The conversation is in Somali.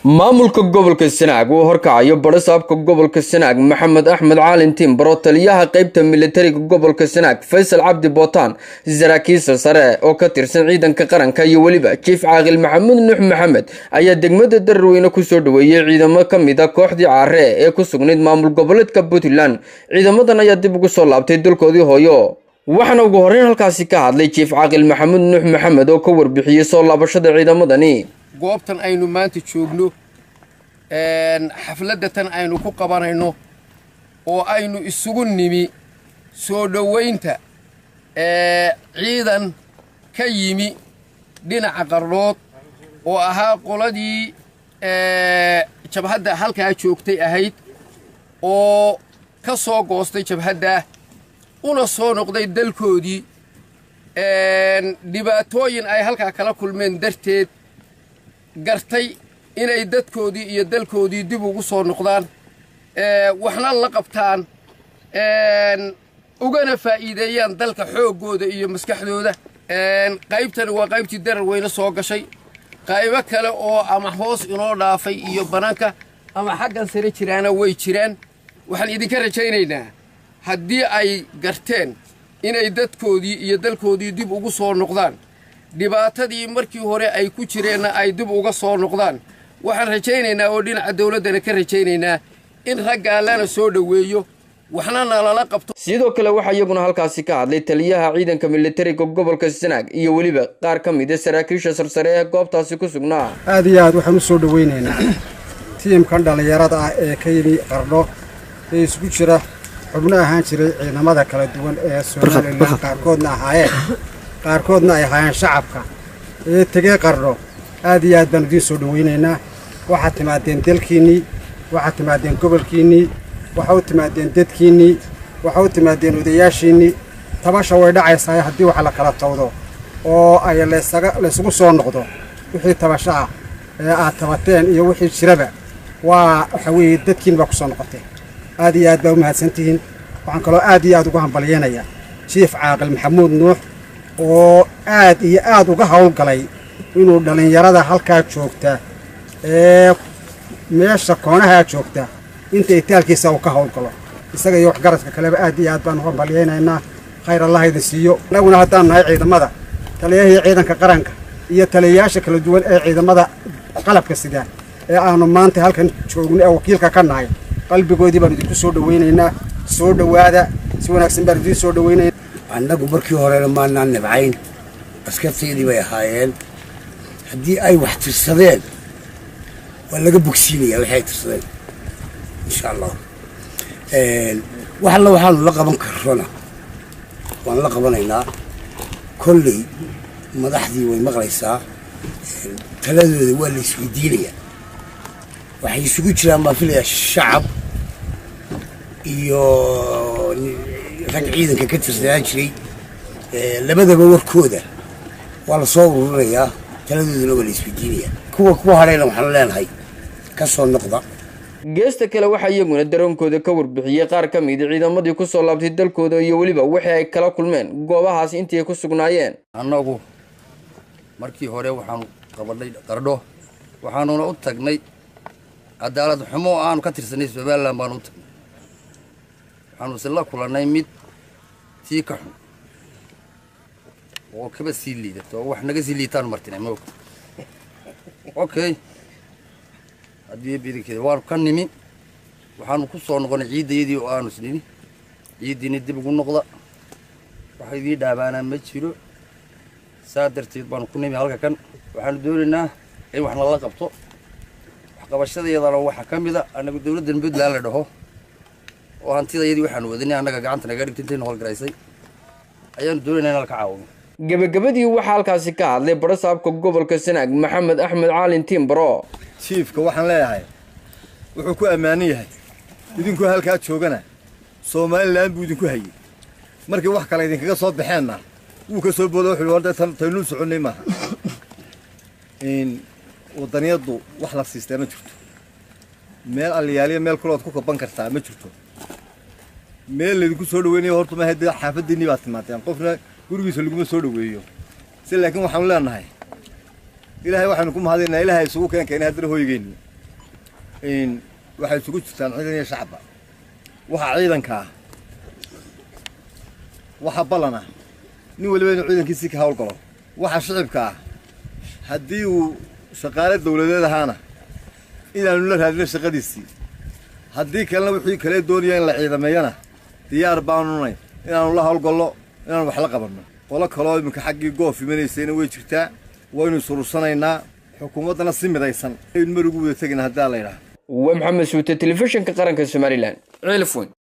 maamulka gobolka Sanaag oo horkacayo barasaabka gobolka Sanaag Maxamed Axmed Caalin Timbaro taliyaha qaybta militariga gobolka Sanaag Faysal Cabdi Bootaan saraakiisha sare oo ka tirsan ciidanka qaranka iyo waliba Chief Caaqil Maxamed Nuux Maxamed ayaa degmada Darweyne ku soo dhaweeyay ciidamo kamid ah kooxdii Caare ee ku sugnayd maamul goboleedka Puntland ciidamadan ayaa dib ugu soo laabtay dalkoodii hooyo waxaana ugu horeyn halkaasi ka hadlay Chief Caaqil Maxamed Nuux Maxamed oo ka warbixiyay soo laabashada ciidamadani goobtan aynu maanta joogno xafladatan aynu ku qabanayno oo aynu isugu nimi soo dhaweynta ciidan ka yimi dhinaca Qardood oo ahaa qoladii jabhadda halkaa joogtay ahayd oo ka soo goostay jabhadda una soo noqday dalkoodii dhibaatooyin ay halkaa kala kulmeen darteed gartay inay dadkoodii iyo dalkoodii dib ugu soo noqdaan waxna la qabtaan ugana faa'iideeyaan dalka xoogooda iyo maskaxdooda qaybtani waa qaybtii Darweyne soo gashay qaybo kale oo ama hoos inoo dhaafay iyo banaanka ama xaggan sare jiraana way jiraan waxaan idinka rajaynaynaa haddii ay garteen inay dadkoodii iyo dalkoodii dib ugu soo noqdaan dhibaatadii markii hore ay ku jireenna ay dib uga soo noqdaan waxaan rajaynaynaa oo dhinaca dawladana ka rajaynaynaa in ragga lana soo dhaweeyo waxna nalala qabto sidoo kale waxa iyaguna halkaasi ka hadlay taliyaha ciidanka militariga gobolka Sanaag iyo waliba qaar ka mid ah saraakiisha sarsare ee goobtaasi ku sugnaa aad iyo aad waxaan u soo dhaweynaynaa tiimkan dhalinyarada ah ee ka yimi Qardo ee isku jira xubno ahaan jiray ciidamada kala duwan ee Soomaaliland qaarkoodna ay hayaan shacabka ee tagay Qardo aad iyo aad baan idin soo dhaweynaynaa waxaad timaadeen dalkiinii waxaad timaadeen gobolkiinii waxaad timaadeen dadkiinii waxaad timaadeen odayaashiinii tabasha way dhacaysaa haddii wax la kala tawdo oo ay la isugu soo noqdo wixii tabasha ah ee aad tabateen iyo wixii jiraba waxa weeye dadkiin baa ku soo noqotay aad iyo aad baa u mahadsantihiin waxaan kaloo aad iyo aad ugu hambalyeynaya Chief Caaqil Maxamed Nuux oo aad iyo aad uga hawlgalay inuu dhalinyarada halkaa joogta ee meesha koonaha joogta inta itaalkiisa uu ka hawlgalo isaga iyo wax garadka kaleba aad iyo aad baan u hambalyeynaa khayr Allah idin siiyo anaguna haddaan nahay ciidamada taliyaha ciidanka qaranka iyo taliyayaasha kala duwan ee ciidamada qalabka sida ee aanu maanta halkan joognay wakiilka ka nahay qalbigoodii baan idinku soo dhaweynaynaa soo dhawaada si wanaagsan baan idin soo dhaweynaynaa annagu markii hore maanaan nabcayn askarteedii bay ahaayeen haddii ay wax tirsadeen waa laga bogsiinayaa waxay tirsadeen insha Allah waxaanu la qaban karrona waan la qabanaynaa kolley madaxdii way maqlaysaa taladooda waa la isweydiinayaa waxay isugu jiraan baan filayaa shacab iyo rag ciidanka ka tirsanaan jiray labadaba warkooda waa la soo ururinayaa taladooduna waa la isweydiinayaa kuwa harayna waxaan leenahay ka soo noqda geesta kale waxa iyaguna daroonkooda ka warbixiyay qaar ka mid ah ciidamadii ku soo laabtay dalkooda iyo waliba wixii ay kala kulmeen goobahaas intii ay ku sugnaayeen annagu markii hore waxaan qabanay Qardo waxaanuna u tagnay cadaalad xumo aan ka tirsanay Soomaaliland baan u tagnay waxaanu sila kulanay mid tii ka xun oo kaba sii liidato wax naga sii liitaan martinay ma okay haddii bidinkeeda waan ka nimi waxaanu ku soo noqonay ciidayadii oo aanu isnini ciidini dib ugu noqda waxa idii dhaabaana ma jiro saa darteed baan ku nimi halka kan waxaanu doonaynaa in wax nala qabto wax qabashadeedana waxa ka mid ah anagu dawladda Puntland la dhaho oo hantidayadii waxaanu wadinay annaga gacanta naga dhigtay howlgaraysay ayaan doonaynaa in la ka caawiyo gabagabadii waxa halkaasi ka hadlay barasaabka gobolka Sanaag Maxamed Axmed Caalin Timbaro chiefka waxaan leeyahay wuxuu ku amaanan yahay idinku halka joogana Soomaaliland buu idinku hayay markii wax kale idinkaga soo baxeenna wuu ka soo boodo wuxuu warda taynu soconay maaha in wadaniyadu wax la siistay ma jirto meel aliyaaliya meel kulood ku kaban kartaa ma jirto meel idinku soo dhaweynayo horta ma hayda xaafadini baad timaadeen qofna gurigiisa lagu soo dhaweeyo si laakiin waxaan leenahay إلهي وحنا نكون هذين إلهي سووا كان هذا هو يجيني waxay isugu jirtaan ciidan iyo shacabba waxa ciidanka ah waxa balana nin waliba inuu ciidankiisii ka hawlgalo waxa shacabka ah haddii uu shaqaale dawladeed ahaana inaanu la raadino shaqadiisii haddii kalena wixii kale doonaya in la ciidameeyana diyaar baanu nahay inaanu la hawlgallo inaanu wax la qabanno qolo kaloo iminka xaggii goof imanaysayna way jirtaa waynu surursanaynaa xukuumaddana si midaysan in marigu wada tegina haddaa la yidhaah ومحمد سوتة تلفزيون كقرن كسوماليلاند عيلفون